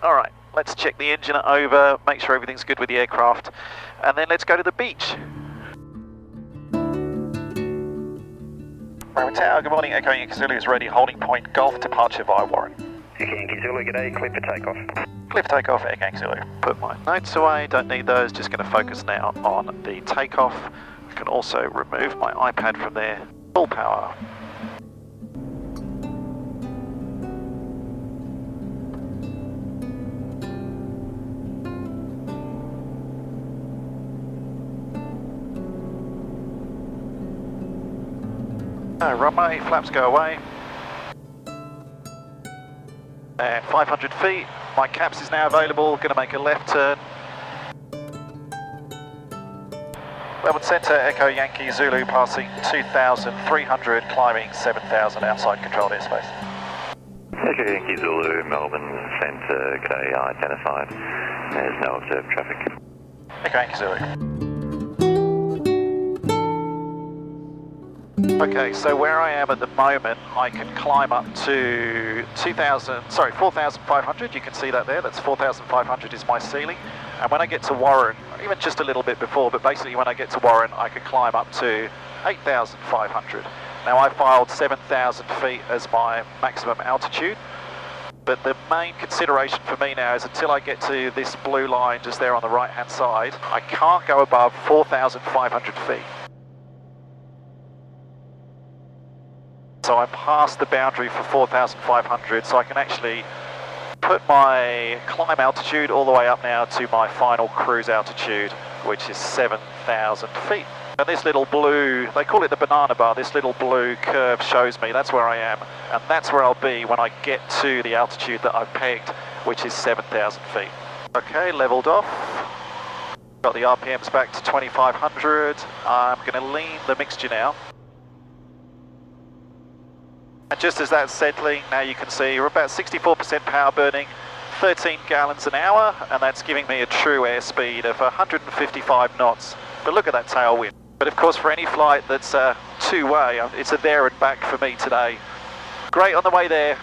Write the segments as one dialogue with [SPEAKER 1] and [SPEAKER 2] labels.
[SPEAKER 1] Alright, let's check the engine over, make sure everything's good with the aircraft, and then let's go to the beach. Bravo Tower, good morning, Echo Yankee Zulu is ready, holding point, Golf, departure via Warren.
[SPEAKER 2] Echo Yankee Zulu, g'day, clear for takeoff.
[SPEAKER 1] Clear for takeoff, Echo Yankee Zulu. Put my notes away, don't need those, just going to focus now on the takeoff. I can also remove my iPad from there. Full power. Runway, flaps go away. And 500 feet, my caps is now available, going to make a left turn. Melbourne Centre, Echo Yankee Zulu passing 2,300, climbing 7,000 outside controlled airspace.
[SPEAKER 2] Echo Yankee Zulu, Melbourne Centre, g'day, identified. There's no observed traffic.
[SPEAKER 1] Echo Yankee Zulu. Okay, so where I am at the moment, I can climb up to 4,500, you can see that there, that's 4,500 is my ceiling. And when I get to Warren, even just a little bit before, but basically when I get to Warren, I can climb up to 8,500. Now I filed 7,000 feet as my maximum altitude, but the main consideration for me now is until I get to this blue line just there on the right hand side, I can't go above 4,500 feet. So I'm past the boundary for 4,500, so I can actually put my climb altitude all the way up now to my final cruise altitude, which is 7,000 feet. And this little blue, they call it the banana bar, this little blue curve shows me that's where I am, and that's where I'll be when I get to the altitude that I've pegged, which is 7,000 feet. Okay, leveled off. Got the RPMs back to 2,500. I'm going to lean the mixture now. And just as that's settling, now you can see we're about 64% power burning, 13 gallons an hour, and that's giving me a true airspeed of 155 knots. But look at that tailwind. But of course, for any flight that's two-way, it's a there and back for me today. Great on the way there,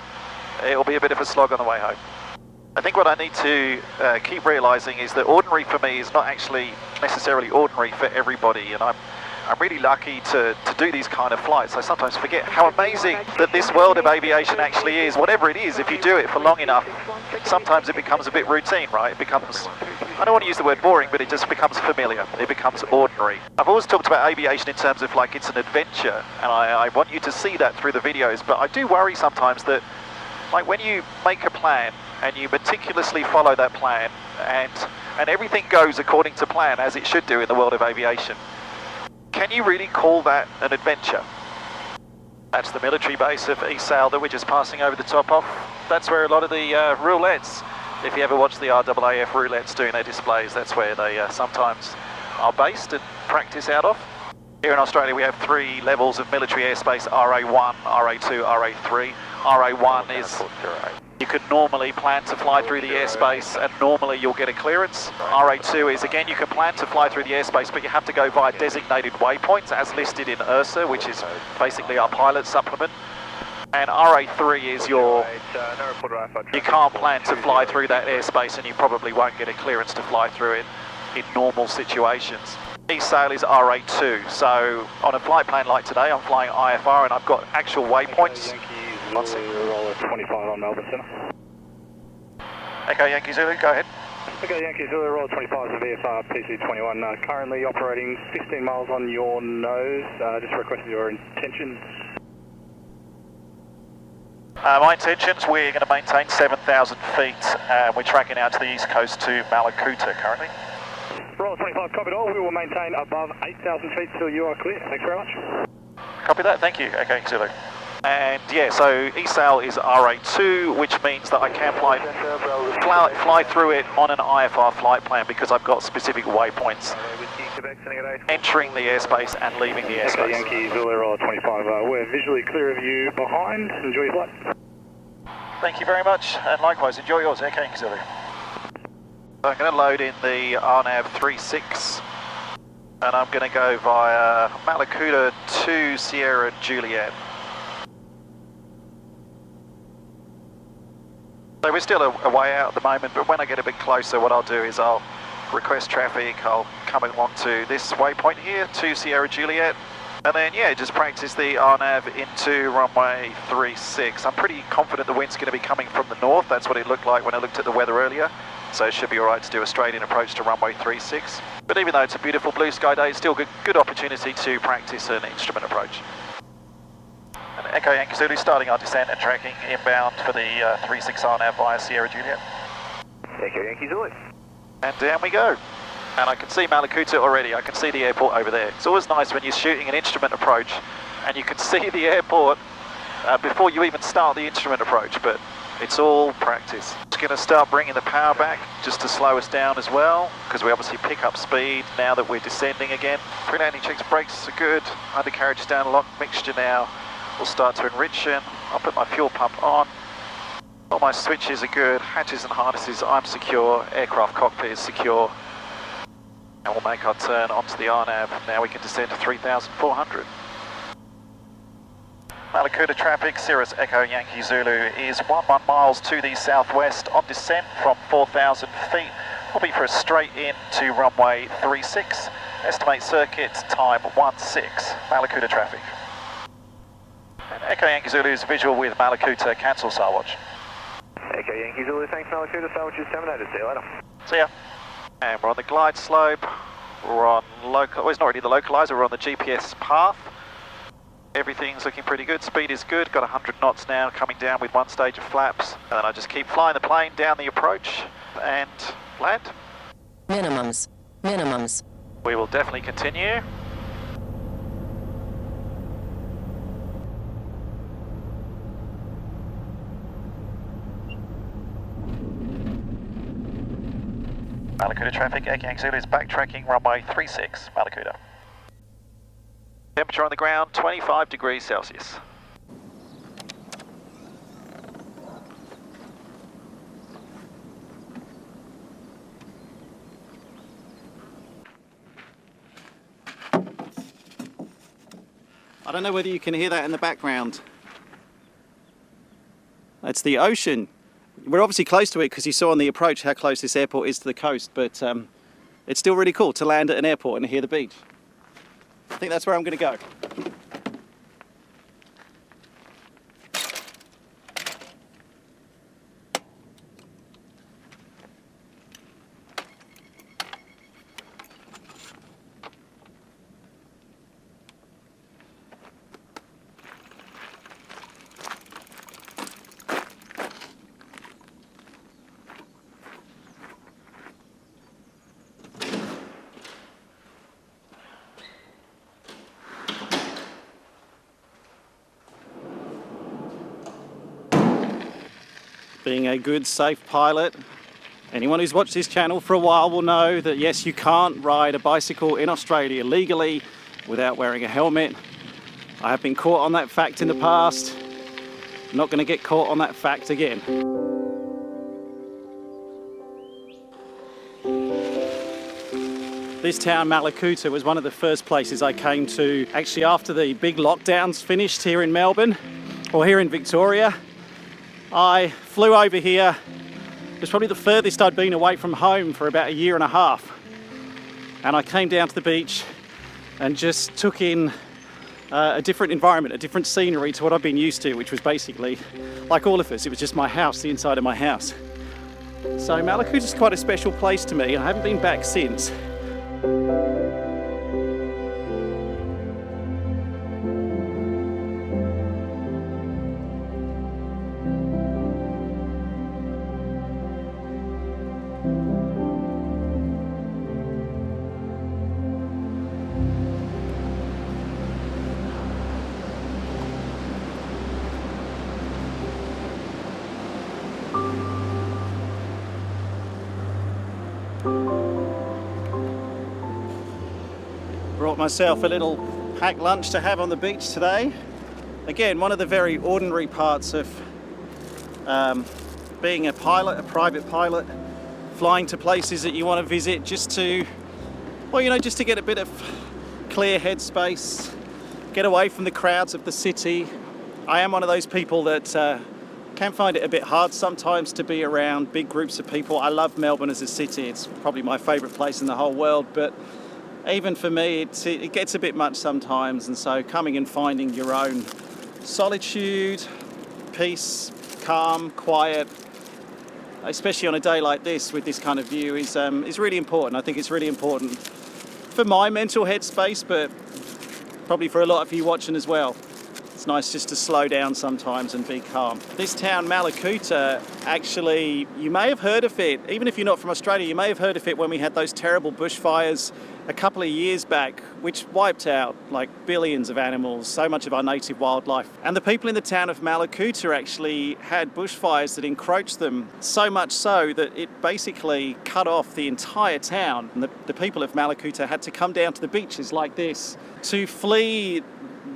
[SPEAKER 1] it'll be a bit of a slog on the way home. I think what I need to keep realising is that ordinary for me is not actually necessarily ordinary for everybody, and I'm really lucky to do these kind of flights. I sometimes forget how amazing that this world of aviation actually is. Whatever it is, if you do it for long enough, sometimes it becomes a bit routine, right? It becomes, I don't want to use the word boring, but it just becomes familiar. It becomes ordinary. I've always talked about aviation in terms of like it's an adventure, and I want you to see that through the videos, but I do worry sometimes that like when you make a plan and you meticulously follow that plan and everything goes according to plan as it should do in the world of aviation, can you really call that an adventure? That's the military base of East Sale that we're just passing over the top of. That's where a lot of the roulettes, if you ever watch the RAAF roulettes doing their displays, that's where they sometimes are based and practice out of. Here in Australia we have three levels of military airspace, RA1, RA2, RA3. RA1 is, you can normally plan to fly through the airspace and normally you'll get a clearance. RA2 is, again, you can plan to fly through the airspace, but you have to go via designated waypoints as listed in URSA, which is basically our pilot supplement. And RA3 is your, you can't plan to fly through that airspace and you probably won't get a clearance to fly through it in normal situations. East Sale is RA2, so on a flight plan like today, I'm flying IFR and I've got actual waypoints.
[SPEAKER 2] Roller 25 on Melbourne Centre.
[SPEAKER 1] Echo Yankee Zulu, go ahead.
[SPEAKER 2] Echo Yankee Zulu, roller 25 is VFR PC21, currently operating 15 miles on your nose, just requested your intentions.
[SPEAKER 1] My intentions, we're going to maintain 7,000 feet, we're tracking out to the east coast to Malakuta currently.
[SPEAKER 2] Roller 25, copied all, we will maintain above 8,000 feet till you are clear, thanks very much.
[SPEAKER 1] Copy that, thank you, Echo Yankee Zulu. And yeah, so East Sale is RA2, which means that I can fly through it on an IFR flight plan because I've got specific waypoints entering the airspace and leaving the airspace.
[SPEAKER 2] Yankee Zulu, roller 25, we're visually clear of you behind, enjoy your flight.
[SPEAKER 1] Thank you very much, and likewise, enjoy yours, Echo Yankee Zulu. I'm going to load in the RNAV 36, and I'm going to go via Malakuta to Sierra Juliet. So we're still a way out at the moment, but when I get a bit closer, what I'll do is I'll request traffic. I'll come along to this waypoint here, to Sierra Juliet, and then yeah, just practice the RNAV into runway 36. I'm pretty confident the wind's going to be coming from the north. That's what it looked like when I looked at the weather earlier. So it should be alright to do a straight-in approach to runway 36. But even though it's a beautiful blue sky day, it's still a good opportunity to practice an instrument approach. And Echo Yankee Zulu starting our descent and tracking inbound for the 36 RNAV via Sierra Juliet.
[SPEAKER 2] Echo Yankee Zulu.
[SPEAKER 1] And down we go. And I can see Malakuta already. I can see the airport over there. It's always nice when you're shooting an instrument approach and you can see the airport before you even start the instrument approach, but it's all practice. Just going to start bringing the power back just to slow us down as well, because we obviously pick up speed now that we're descending again. Pre-landing checks, brakes are good, undercarriage is down, lock mixture now. We'll start to enrich it. I'll put my fuel pump on. All my switches are good, hatches and harnesses, I'm secure, aircraft cockpit is secure. And we'll make our turn onto the RNAV. Now we can descend to 3,400. Malakuta traffic, Cirrus Echo Yankee Zulu is 11 miles to the southwest on descent from 4,000 feet. We'll be for a straight in to runway 36. Estimate circuit time 16. Malakuta traffic. And Echo Yankee Zulu is visual with Malakuta, cancel Sarwatch.
[SPEAKER 2] Echo Yankee Zulu, thanks Malakuta, Sarwatch is terminated, see you later.
[SPEAKER 1] See ya. And we're on the glide slope. We're on local, well, it's not really the localizer, we're on the GPS path. Everything's looking pretty good, speed is good, got 100 knots now, coming down with one stage of flaps. And then I just keep flying the plane down the approach and land.
[SPEAKER 3] Minimums.
[SPEAKER 1] We will definitely continue. Malakuta traffic, Echo Yankee Zulu is backtracking runway 36, Malakuta. Temperature on the ground, 25 degrees Celsius.
[SPEAKER 4] I don't know whether you can hear that in the background. That's the ocean. We're obviously close to it because you saw on the approach how close this airport is to the coast, but it's still really cool to land at an airport and hear the beach. I think that's where I'm going to go. Being a good, safe pilot, anyone who's watched this channel for a while will know that yes, you can't ride a bicycle in Australia legally without wearing a helmet. I have been caught on that fact in the past. I'm not going to get caught on that fact again. This town, Malakuta, was one of the first places I came to actually after the big lockdowns finished here in Melbourne, or here in Victoria. I flew over here. It was probably the furthest I'd been away from home for about a year and a half. And I came down to the beach and just took in a different environment, a different scenery to what I've been used to, which was basically, like all of us, it was just my house, the inside of my house. So Malakuta is quite a special place to me. I haven't been back since. Brought myself a little packed lunch to have on the beach today. Again, one of the very ordinary parts of being a pilot, a private pilot, flying to places that you want to visit just to, well, you know, just to get a bit of clear headspace, get away from the crowds of the city. I am one of those people that can find it a bit hard sometimes to be around big groups of people. I love Melbourne as a city. It's probably my favourite place in the whole world, but even for me, it gets a bit much sometimes, and so coming and finding your own solitude, peace, calm, quiet, especially on a day like this with this kind of view, is really important. I think it's really important for my mental headspace, but probably for a lot of you watching as well. It's nice just to slow down sometimes and be calm. This town, Malakuta, actually, you may have heard of it, even if you're not from Australia, you may have heard of it when we had those terrible bushfires a couple of years back, which wiped out like billions of animals, so much of our native wildlife. And the people in the town of Malakuta actually had bushfires that encroached them, so much so that it basically cut off the entire town. And the people of Malakuta had to come down to the beaches like this to flee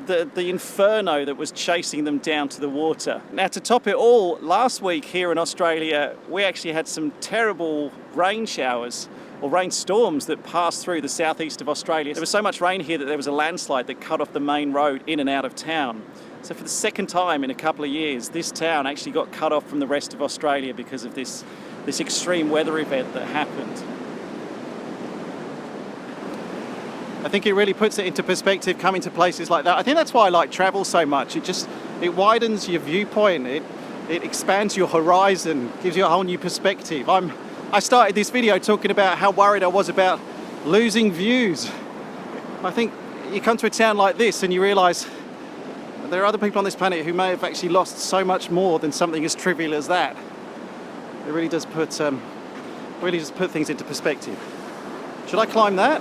[SPEAKER 4] the inferno that was chasing them down to the water. Now, to top it all, last week here in Australia, we actually had some terrible rain showers or rainstorms that passed through the southeast of Australia. There was so much rain here that there was a landslide that cut off the main road in and out of town. So for the second time in a couple of years, this town actually got cut off from the rest of Australia because of this extreme weather event that happened. I think it really puts it into perspective coming to places like that. I think that's why I like travel so much. It widens your viewpoint, it expands your horizon, gives you a whole new perspective. I started this video talking about how worried I was about losing views. I think you come to a town like this and you realise there are other people on this planet who may have actually lost so much more than something as trivial as that. It really does put things into perspective. Should I climb that?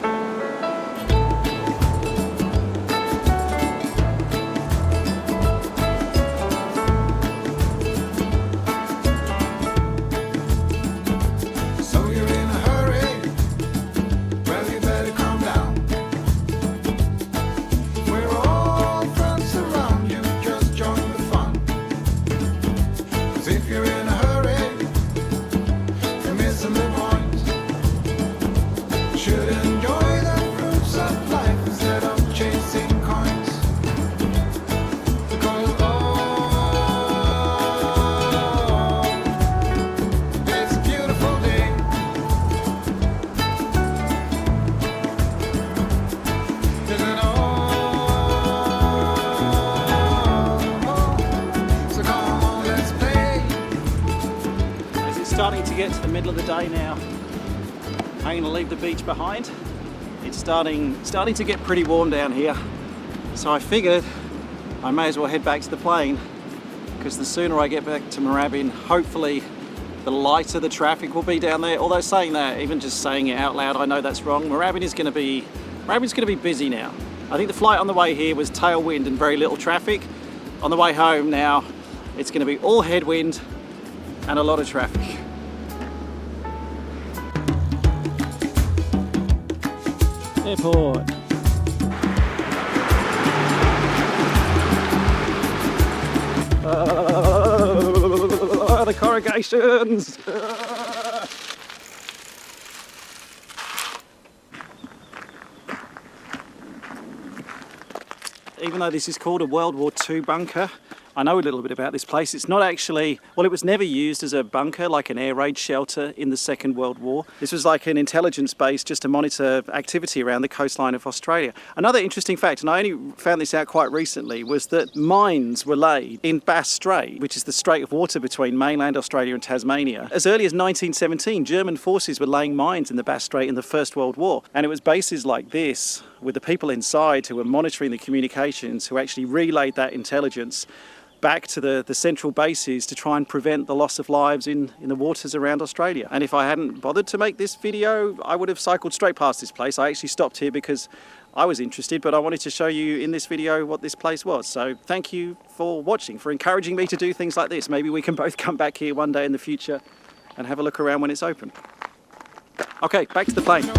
[SPEAKER 4] Starting to get to the middle of the day now. I'm going to leave the beach behind. It's starting to get pretty warm down here, so I figured I may as well head back to the plane, because the sooner I get back to Moorabbin, hopefully the lighter the traffic will be down there. Although saying that, even just saying it out loud, I know that's wrong. Moorabbin's going to be busy now. I think the flight on the way here was tailwind and very little traffic. On the way home now, it's going to be all headwind and a lot of traffic. Airport. The corrugations. Even though this is called a World War II bunker, I know a little bit about this place. It's not actually, well, it was never used as a bunker, like an air raid shelter in the Second World War. This was like an intelligence base just to monitor activity around the coastline of Australia. Another interesting fact, and I only found this out quite recently, was that mines were laid in Bass Strait, which is the strait of water between mainland Australia and Tasmania. As early as 1917, German forces were laying mines in the Bass Strait in the First World War. And it was bases like this, with the people inside who were monitoring the communications, who actually relayed that intelligence back to the central bases to try and prevent the loss of lives in the waters around Australia. And if I hadn't bothered to make this video, I would have cycled straight past this place. I actually stopped here because I was interested, but I wanted to show you in this video what this place was. So thank you for watching, for encouraging me to do things like this. Maybe we can both come back here one day in the future and have a look around when it's open. Okay, back to the plane.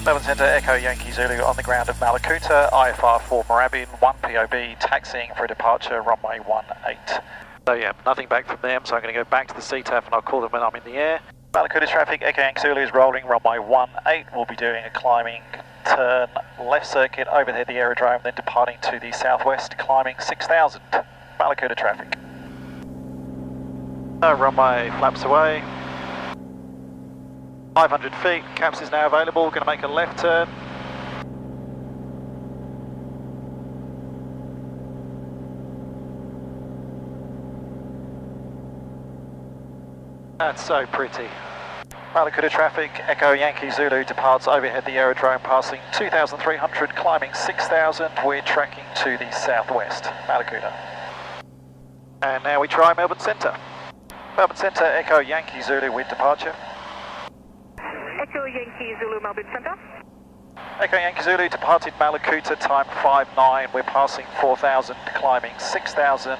[SPEAKER 1] Melbourne Centre, Echo Yankee Zulu on the ground of Malakuta, IFR for Moorabbin, 1 POB, taxiing for departure, runway 18. So yeah, nothing back from them, so I'm going to go back to the CTAF and I'll call them when I'm in the air. Malakuta traffic, Echo Yankee Zulu is rolling, runway 18. We'll be doing a climbing turn left circuit, overhead the aerodrome, then departing to the southwest, climbing 6,000. Malakuta traffic. Runway flaps away. 500 feet, caps is now available, going to make a left turn. That's so pretty. Malakuta traffic, Echo Yankee Zulu departs overhead the aerodrome, passing 2,300, climbing 6,000. We're tracking to the southwest, Malakuta. And now we try Melbourne Centre. Melbourne Centre, Echo Yankee Zulu with departure.
[SPEAKER 3] Echo Yankee Zulu, Melbourne Centre.
[SPEAKER 1] Echo Yankee Zulu departed Malakuta, time 5:09. We're passing 4,000, climbing 6,000.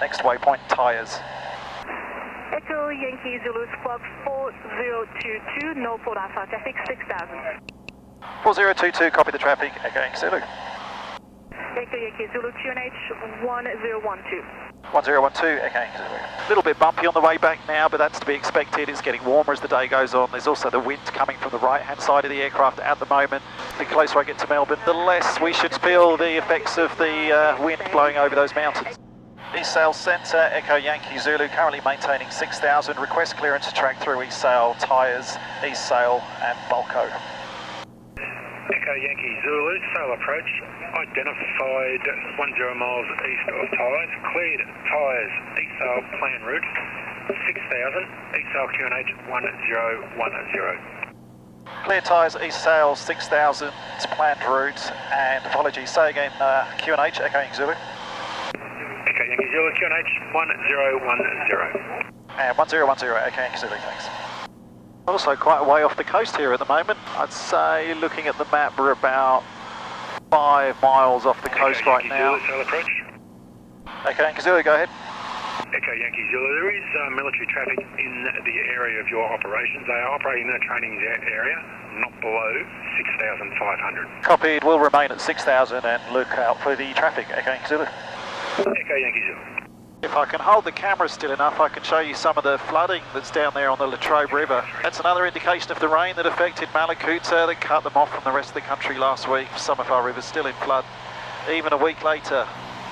[SPEAKER 1] Next waypoint, tyres.
[SPEAKER 3] Echo Yankee Zulu, squawk 4022, no port alpha, traffic 6,000.
[SPEAKER 1] 4022, copy the traffic, Echo Yankee Zulu.
[SPEAKER 3] Echo Yankee Zulu, QNH 1012.
[SPEAKER 1] 1012, Echo Yankee Zulu. A little bit bumpy on the way back now, but that's to be expected. It's getting warmer as the day goes on. There's also the wind coming from the right-hand side of the aircraft at the moment. The closer I get to Melbourne, the less we should feel the effects of the wind blowing over those mountains. East Sail Centre, Echo Yankee Zulu, currently maintaining 6,000. Request clearance to track through East Sail, tyres, East Sail and Bulko.
[SPEAKER 2] Echo Yankee Zulu, sail approach, identified 10 miles east of tyres, cleared tyres, East Sail plan route, 6,000, East Sail QNH 1010.
[SPEAKER 1] Clear tyres, East Sail, 6,000, planned route, and apologies, say again, QNH, Echo Yankee Zulu.
[SPEAKER 2] Echo Yankee Zulu, QNH 1010.
[SPEAKER 1] And 1010, Echo Yankee Zulu, thanks. Also quite a way off the coast here at the moment. I'd say, looking at the map, we're about 5 miles off the coast right now.
[SPEAKER 2] Echo Yankee Zulu, sail approach.
[SPEAKER 1] Echo Yankee Zulu, go ahead.
[SPEAKER 2] Echo Yankee Zulu, there is military traffic in the area of your operations. They are operating in the training area, not below 6,500.
[SPEAKER 1] Copied, we'll remain at 6,000 and look out for the traffic, Echo Yankee Zulu.
[SPEAKER 2] Echo Yankee Zulu.
[SPEAKER 1] If I can hold the camera still enough, I can show you some of the flooding that's down there on the Latrobe River. That's another indication of the rain that affected Malakuta, that cut them off from the rest of the country last week. Some of our rivers still in flood, even a week later.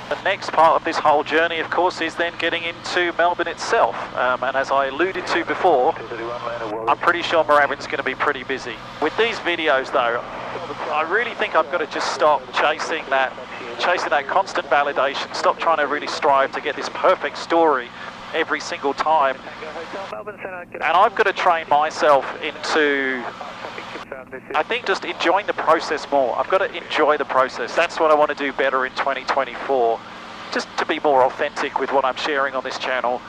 [SPEAKER 1] The next part of this whole journey, of course, is then getting into Melbourne itself. And as I alluded to before, I'm pretty sure Moorabbin's going to be pretty busy. With these videos, though, I really think I've got to just stop chasing that constant validation, stop trying to really strive to get this perfect story every single time. And I've got to train myself into, I think, just enjoying the process more. I've got to enjoy the process. That's what I want to do better in 2024, just to be more authentic with what I'm sharing on this channel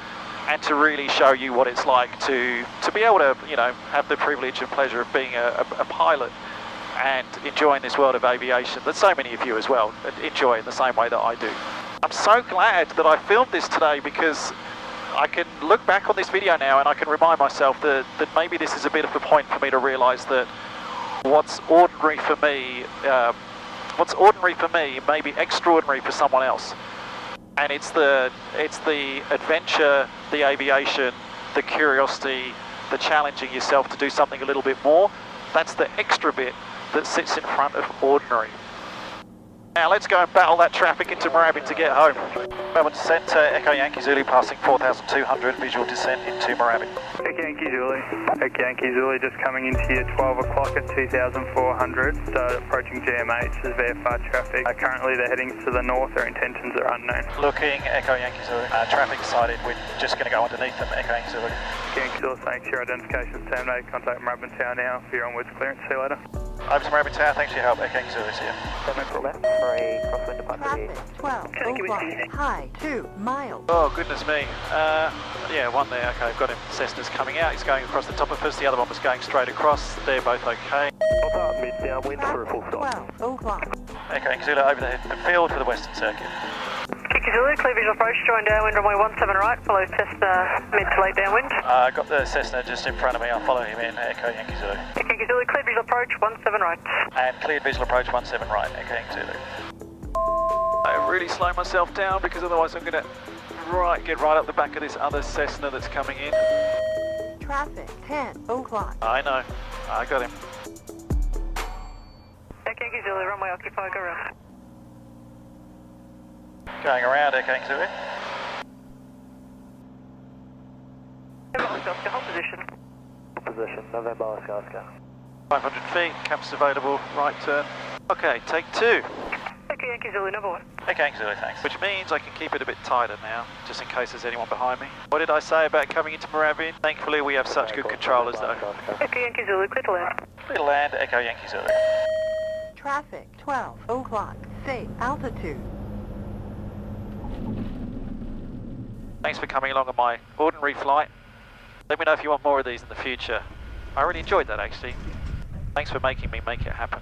[SPEAKER 1] and to really show you what it's like to be able to, you know, have the privilege and pleasure of being a pilot and enjoying this world of aviation that so many of you as well enjoy in the same way that I do. I'm so glad that I filmed this today, because I can look back on this video now and I can remind myself that maybe this is a bit of a point for me to realise that what's ordinary for me may be extraordinary for someone else. And it's the adventure, the aviation, the curiosity, the challenging yourself to do something a little bit more. That's the extra bit that sits in front of ordinary. Now let's go and battle that traffic into Moorabbin to get home. Melbourne Centre, Echo Yankee Zulu passing 4,200, visual descent into Moorabbin.
[SPEAKER 2] Echo Yankee Zulu. Echo Yankee Zulu just coming into here 12 o'clock at 2,400, approaching GMH as VFR traffic. Currently they're heading to the north, their intentions are unknown.
[SPEAKER 1] Looking, Echo Yankee Zulu. Traffic sighted, we're just going to go underneath them, Echo Yankee Zulu.
[SPEAKER 2] Echo Yankee Zulu, thanks, your identification's terminated. Contact Moorabbin Tower now for your onwards clearance. See you later.
[SPEAKER 1] Over to Moorabbin Tower, thanks for your help, Echo Yankee Zulu, see you.
[SPEAKER 5] Traffic 1201, high, 2 miles.
[SPEAKER 1] Oh, goodness me. Yeah, one there, okay, I've got him. Cessna's coming out, he's going across the top of us, the other one was going straight across, they're both okay.
[SPEAKER 5] Mid-downwind for a full stop. 1201.
[SPEAKER 1] Echo Yankee Zulu over the field for the western circuit.
[SPEAKER 3] Yankee Zulu, clear visual approach, join downwind runway 17 right, follow Cessna mid to late downwind.
[SPEAKER 1] Got the Cessna just in front of me, I'll follow him in, Echo Yankee Zulu.
[SPEAKER 3] Echo Yankee Zulu, clear visual approach 17 right.
[SPEAKER 1] And cleared visual approach 17 right, Echo Yankee Zulu. I really slow myself down because otherwise I'm going to get right up the back of this other Cessna that's coming in.
[SPEAKER 5] Traffic, 10 o'clock.
[SPEAKER 1] I know, I got him.
[SPEAKER 3] Echo Yankee Zulu, runway occupied, go around.
[SPEAKER 1] Going around, Echo Yankee Zulu.
[SPEAKER 3] November Oscar, hold position.
[SPEAKER 5] Position, November Oscar.
[SPEAKER 1] 500 feet, caps available, right turn. Okay, take 2.
[SPEAKER 3] Echo Yankee Zulu, number 1.
[SPEAKER 1] Echo Yankee Zulu, thanks. Which means I can keep it a bit tighter now, just in case there's anyone behind me. What did I say about coming into Moorabbin? Thankfully we have such good controllers though.
[SPEAKER 3] Echo Yankee Zulu, clear to land.
[SPEAKER 1] Clear to land, Echo Yankee Zulu.
[SPEAKER 5] Traffic, 12 o'clock. Safe altitude.
[SPEAKER 1] Thanks for coming along on my ordinary flight. Let me know if you want more of these in the future. I really enjoyed that actually. Thanks for making me make it happen.